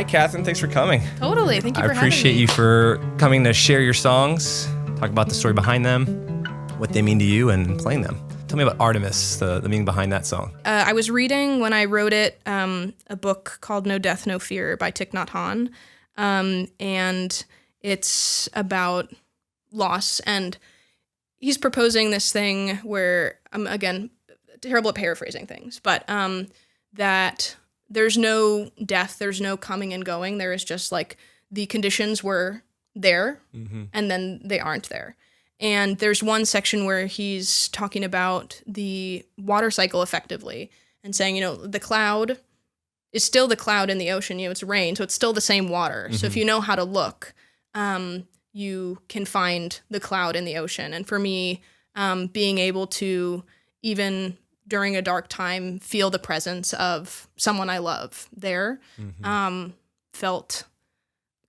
Katherine. Thanks for coming. Totally. Thank you for having me. I appreciate you for coming to share your songs, talk about the story behind them, what they mean to you, and playing them. Tell me about Artemis, the meaning behind that song. I was reading, when I wrote it, a book called No Death, No Fear by Thich Nhat Hanh. And it's about loss. And he's proposing this thing where, again, terrible at paraphrasing things, but that there's no death, there's no coming and going. There is just like the conditions were there, and then they aren't there. And there's one section where he's talking about the water cycle effectively and saying, the cloud is still the cloud in the ocean. It's rain, so it's still the same water. So if you know how to look, you can find the cloud in the ocean. And for me, being able to, even during a dark time, feel the presence of someone I love there, felt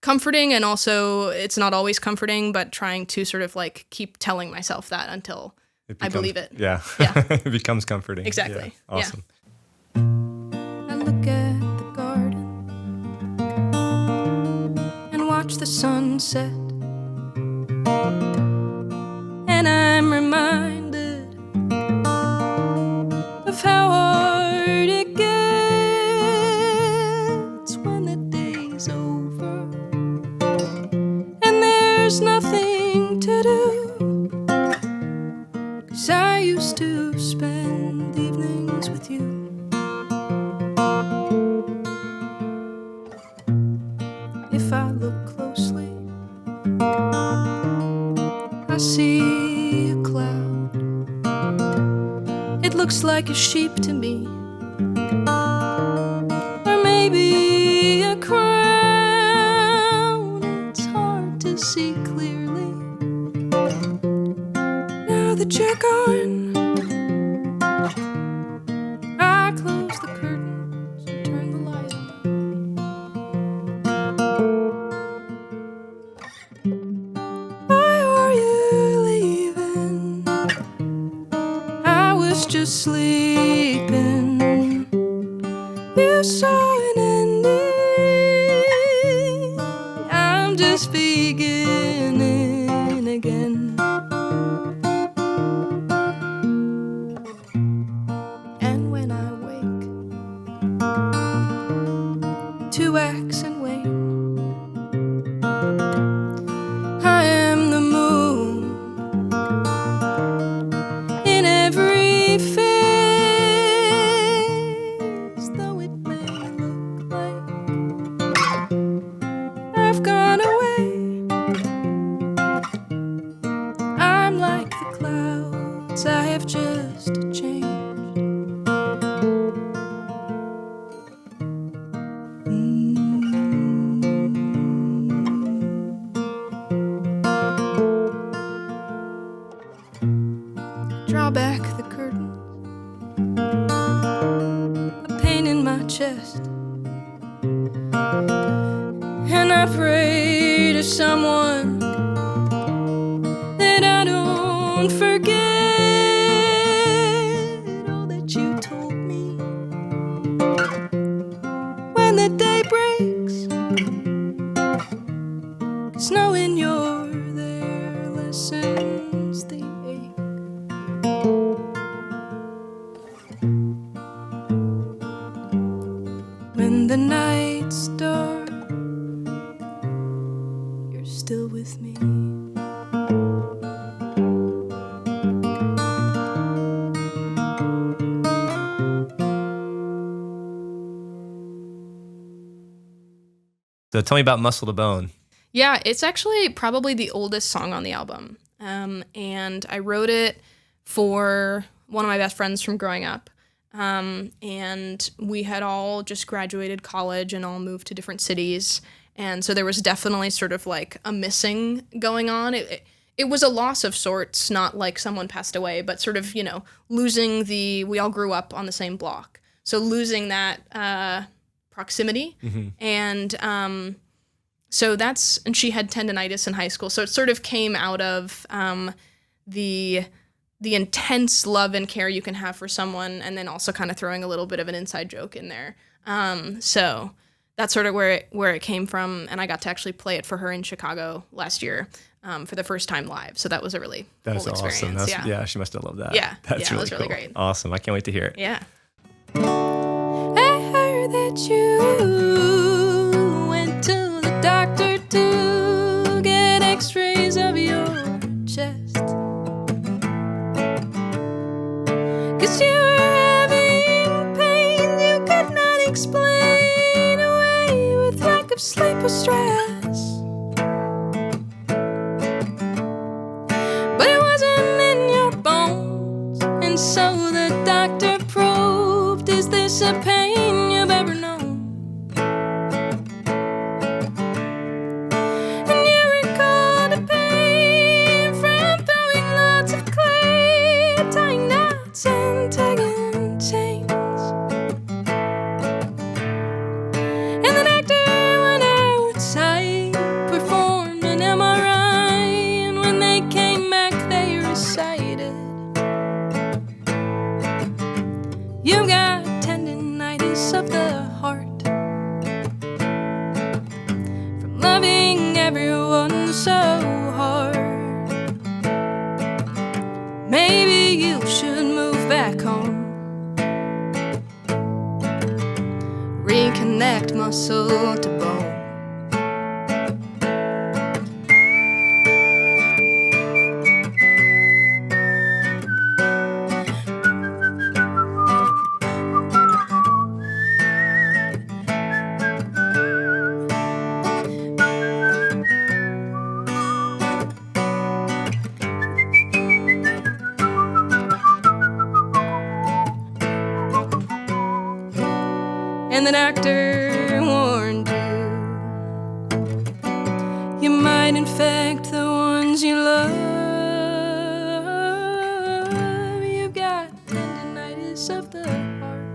comforting. And also, it's not always comforting, but trying to sort of like keep telling myself that until I believe it. Yeah. It becomes comforting. Exactly. Yeah. Awesome. I look at the garden and watch the sunset, and I'm reminded of how hard it gets when the day's over and there's nothing to do, 'cause I used to spend evenings with you. If I look closely, I see a cloud. It looks like a sheep to me, or maybe a crown. It's hard to see clearly now that you're gone. I close the curtains and turn the light on. Why are you leaving? I was just sleeping. You saw an ending. I'm just beginning again. And when I wake to wax and wane, I am the moon in every face, though it may look like I've gone away. I'm like the clouds, I have just changed. Draw back the curtain, a pain in my chest, and I pray to someone that I don't forget all that you told me when the day breaks, 'cause knowing you're there lessens the ache. When the night's dark, you're still with me. So tell me about Muscle to Bone. Yeah, it's actually probably the oldest song on the album. And I wrote it for one of my best friends from growing up. And we had all just graduated college and all moved to different cities. And so there was definitely sort of like a missing going on. It was a loss of sorts, not like someone passed away, but sort of, losing we all grew up on the same block. So losing that proximity. And so and she had tendinitis in high school. So it sort of came out of the intense love and care you can have for someone, and then also kind of throwing a little bit of an inside joke in there. So that's sort of where it came from. And I got to actually play it for her in Chicago last year for the first time live. So that was a really cool awesome. experience. Yeah, she must have loved that. Yeah, That's it really was really cool. great. Awesome. I can't wait to hear it. Yeah. I heard that you went to the doctor to get x-rays of your chest, 'cause you were having pain you could not explain away with lack of sleep or stress. But it wasn't in your bones, and so the doctor probed, is this a pain you've ever known? And you recalled a pain from throwing lots of clay, tying knots and tagging chains. And the doctor went outside, performed an MRI, and when they came back they recited, you got tendinitis of the heart from loving everyone so hard. Maybe you should move back home, reconnect muscle to bone. And the doctor warned you might infect the ones you love. You've got tendinitis of the heart,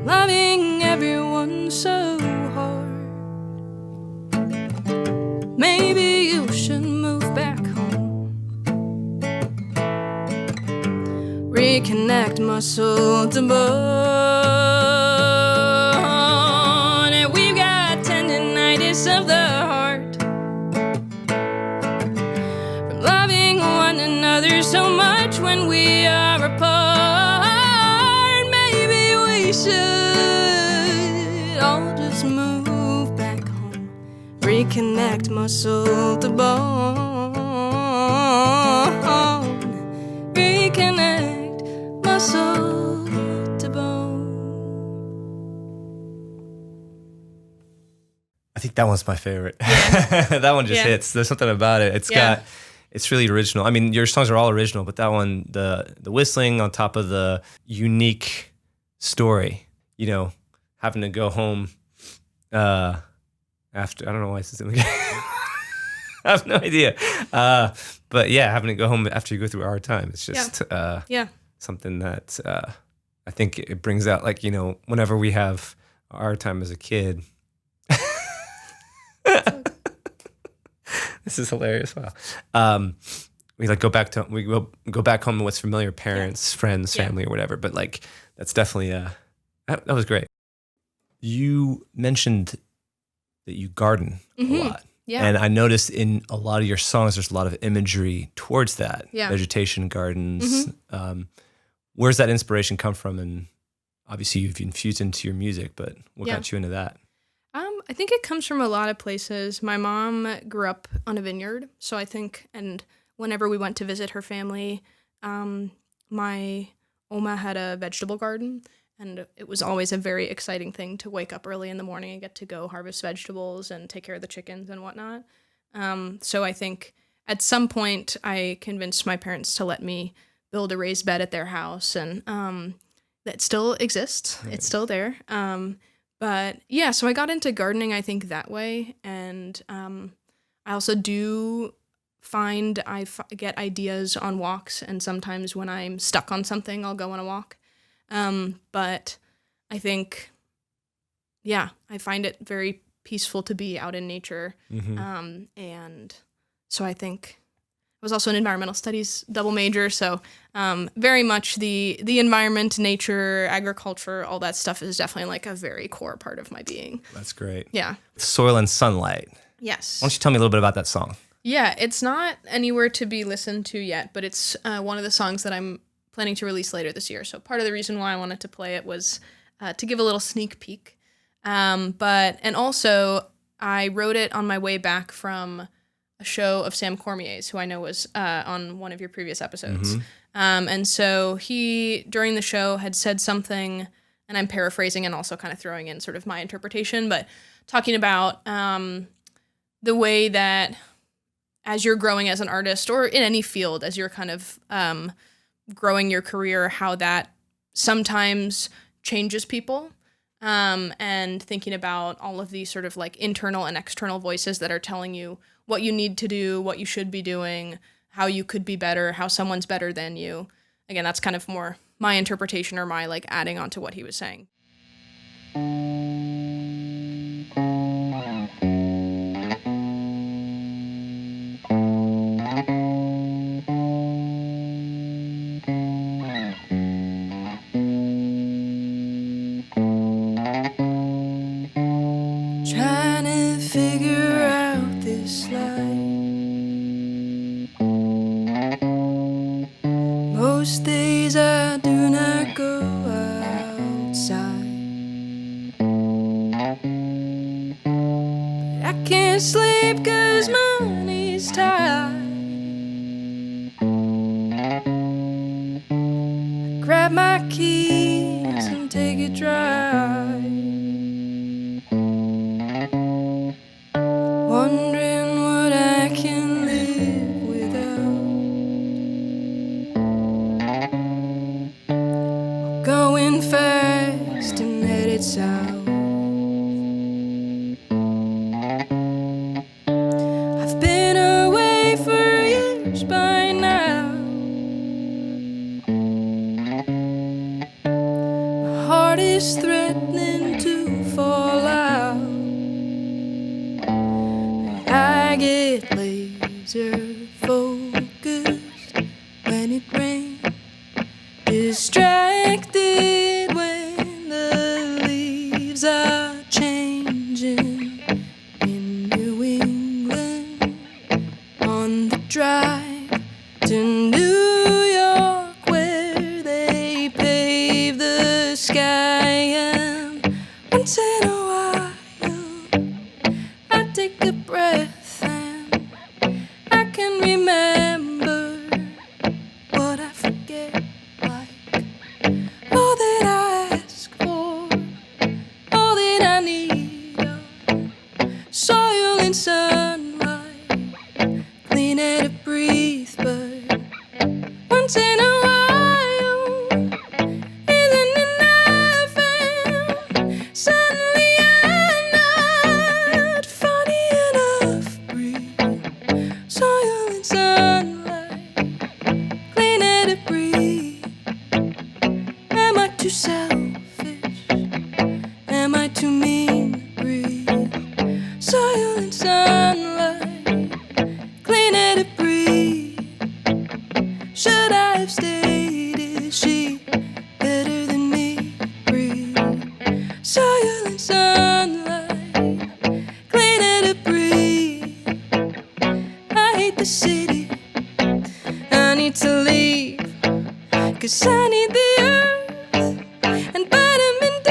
loving everyone so hard. Maybe you should move back home, reconnect muscle to bone. And we've got tendinitis of the heart from loving one another so much when we are apart. Maybe we should all just move back home, reconnect muscle to bone, reconnect muscle to bone. I think that one's my favorite. That one just hits. There's something about it. It's really original. I mean, your songs are all original, but that one, the whistling on top of the unique story, you know, having to go home after, I don't know why this is again. I have no idea. But yeah, having to go home after you go through a hard time. It's just something that I think it brings out, like, you know, whenever we have a hard time as a kid. This is hilarious. Wow. We like go back home to what's familiar, parents, friends, family, or whatever. But like, that's definitely that was great. You mentioned that you garden a lot. Yeah. And I noticed in a lot of your songs, there's a lot of imagery towards that. Yeah. Vegetation, gardens. Where's that inspiration come from? And obviously you've infused into your music, but what got you into that? I think it comes from a lot of places. My mom grew up on a vineyard, so I think, and whenever we went to visit her family, my Oma had a vegetable garden, and it was always a very exciting thing to wake up early in the morning and get to go harvest vegetables and take care of the chickens and whatnot. So I think at some point I convinced my parents to let me build a raised bed at their house, and that still exists. Right. It's still there. But yeah, so I got into gardening, I think, that way. And I also do find get ideas on walks. And sometimes when I'm stuck on something, I'll go on a walk. But I think, I find it very peaceful to be out in nature. And so I think was also an environmental studies double major, so very much the environment, nature, agriculture, all that stuff is definitely like a very core part of my being. That's great. Yeah. Soil and Sunlight. Yes. Why don't you tell me a little bit about that song? Yeah, it's not anywhere to be listened to yet, but it's one of the songs that I'm planning to release later this year. So part of the reason why I wanted to play it was to give a little sneak peek. And also I wrote it on my way back from a show of Sam Cormier's, who I know was on one of your previous episodes. And so he, during the show, had said something, and I'm paraphrasing and also kind of throwing in sort of my interpretation, but talking about the way that as you're growing as an artist or in any field, as you're kind of growing your career, how that sometimes changes people. And thinking about all of these sort of like internal and external voices that are telling you what you need to do, what you should be doing, how you could be better, how someone's better than you. Again, that's kind of more my interpretation or my like adding on to what he was saying. Trying to figure out this life. Most days I do not go outside. But I can't sleep 'cause money's tight. I grab my keys and take a drive. Wondering what I can live without. Going fast and headed south. I've been away for years by now. My heart is threatening to fall out. I get laser focused when it rains, distracted when the leaves are changing in New England, on the drive to New York where they pave the sky, and once in a while I take a breath and I can remember what I forget, like all that I ask for, all that I need are soil and sunlight, clean air to breathe, but once in a while isn't enough, and suddenly I'm not funny enough. Breathe, soil and sunlight, clean air to breathe. Am I too selfish? Am I too mean to breathe? Soil and sunlight, clean air to breathe. Should I have stayed? Is she better than me? Breathe. Soil and sunlight, clean air to breathe. I hate the city, I need to leave, 'cause I need the earth and vitamin D.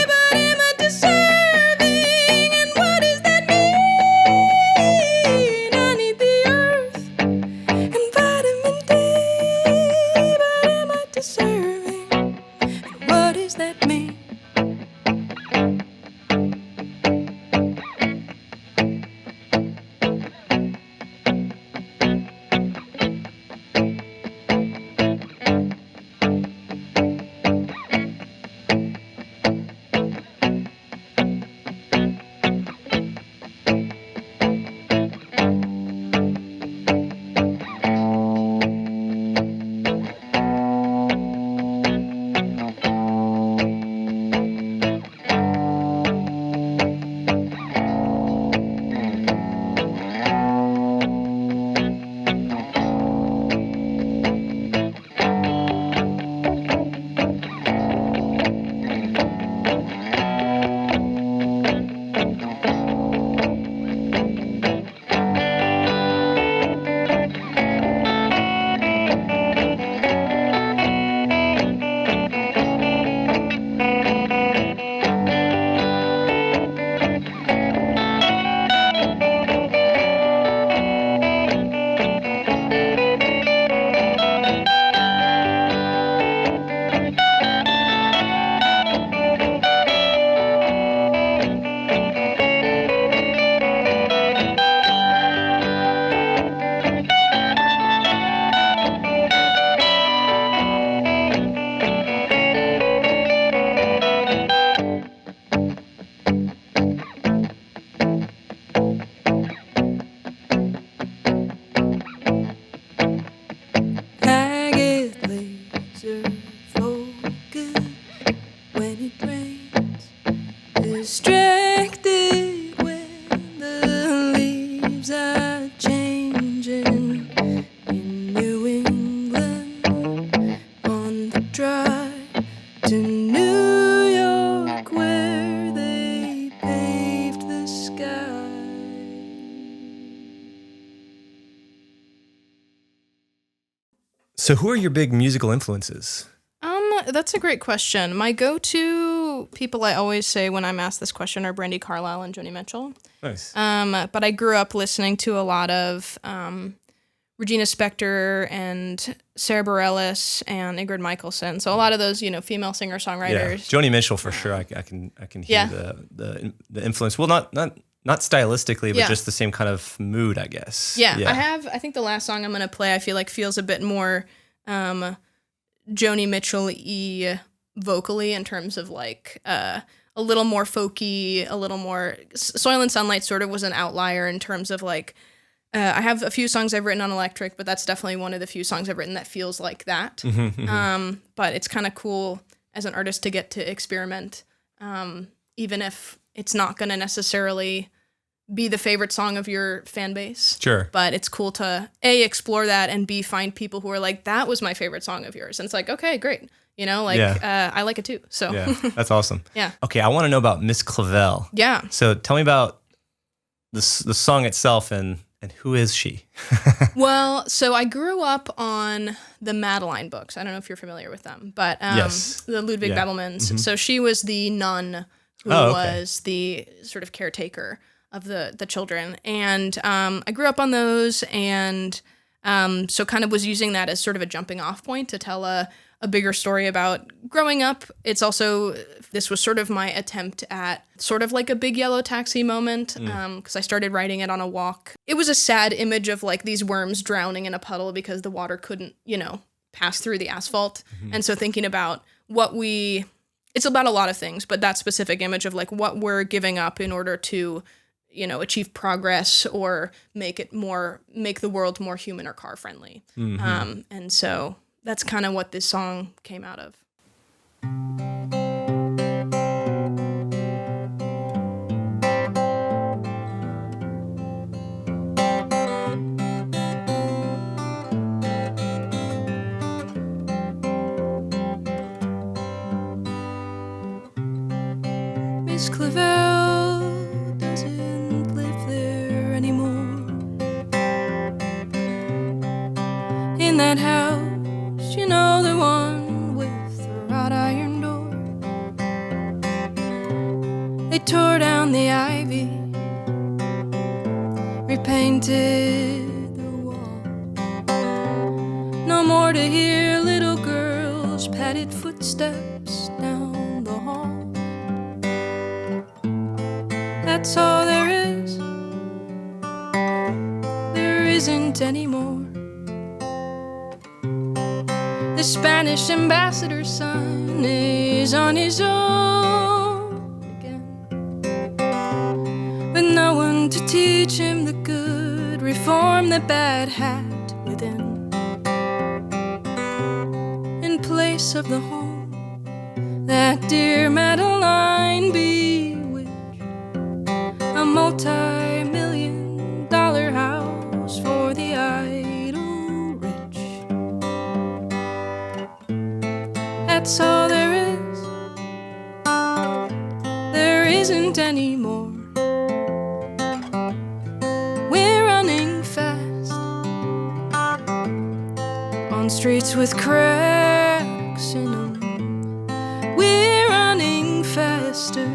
But am I deserving, and what does that mean? I need the earth and vitamin D. But am I deserving, and what does that mean? So who are your big musical influences? That's a great question. My go-to people I always say when I'm asked this question are Brandi Carlile and Joni Mitchell. Nice. But I grew up listening to a lot of Regina Spektor and Sarah Bareilles and Ingrid Michaelson. So a lot of those, female singer-songwriters. Yeah. Joni Mitchell for sure. I can hear the influence. Well, not stylistically, but just the same kind of mood, I guess. Yeah. I think the last song I'm going to play, I feel like feels a bit more Joni Mitchell-y vocally in terms of like a little more folky, a little more Soil and Sunlight sort of was an outlier in terms of like I have a few songs I've written on electric, but that's definitely one of the few songs I've written that feels like that. But it's kind of cool as an artist to get to experiment, even if it's not going to necessarily be the favorite song of your fan base. Sure. But it's cool to A, explore that, and B, find people who are like, that was my favorite song of yours. And it's like, okay, great. I like it too. So yeah, that's awesome. Yeah. Okay, I want to know about Miss Clavel. Yeah. So tell me about the song itself and who is she? Well, so I grew up on the Madeline books. I don't know if you're familiar with them, but yes. The Ludwig Babelmans. Mm-hmm. So she was the nun who was the sort of caretaker of the children. And I grew up on those, and so kind of was using that as sort of a jumping off point to tell a bigger story about growing up. It's also, this was sort of my attempt at sort of like a Big Yellow Taxi moment, because I started writing it on a walk. It was a sad image of like these worms drowning in a puddle because the water couldn't, pass through the asphalt. Mm-hmm. And so thinking about it's about a lot of things, but that specific image of like what we're giving up in order to achieve progress or make the world more human or car friendly. Mm-hmm. And so that's kind of what this song came out of. Miss Clavel doesn't live there anymore. In that house, the one with the wrought iron door. They tore down the ivy, repainted the wall. No more to hear little girls' padded footsteps down the hall. That's all there is. There isn't any more. The Spanish ambassador's son is on his own again, with no one to teach him the good, reform the bad hat within. In place of the home that dear Madeline bewitched, a multi-million-dollar house for the idle rich. That's all there is. There isn't any more. We're running fast on streets with cracks in them. We're running faster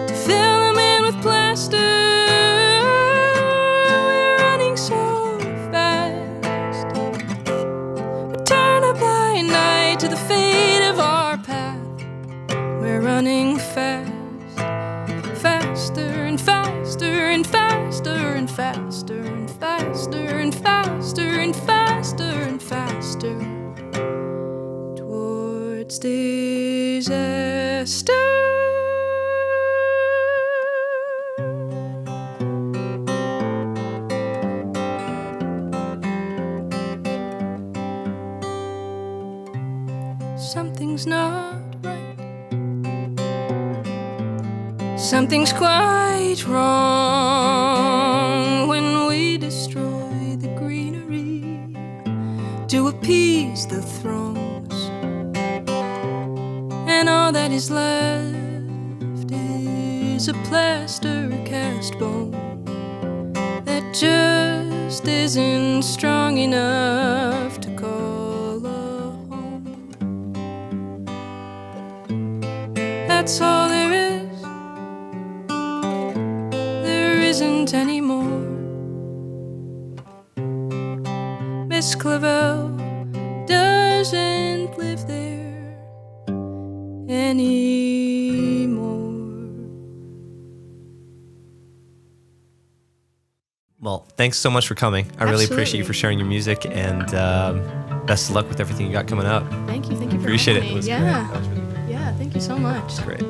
to fill them in with plaster. We're running so fast. We turn a blind eye to the fate of our path. We're running fast, faster and faster and faster and faster and faster and faster and faster and faster towards disaster. Something's not right. Something's quite wrong when we destroy the greenery to appease the throngs, and all that is left is a plaster cast bone that just just isn't strong enough to call a home. That's all there is. There isn't any more. Miss Clavel doesn't live there anymore. Well, thanks so much for coming. I really appreciate you Absolutely. for sharing your music, and best of luck with everything you got coming up. Thank you for Appreciate having it. me. It was yeah. great. That was really great. Yeah, thank you so much. Great.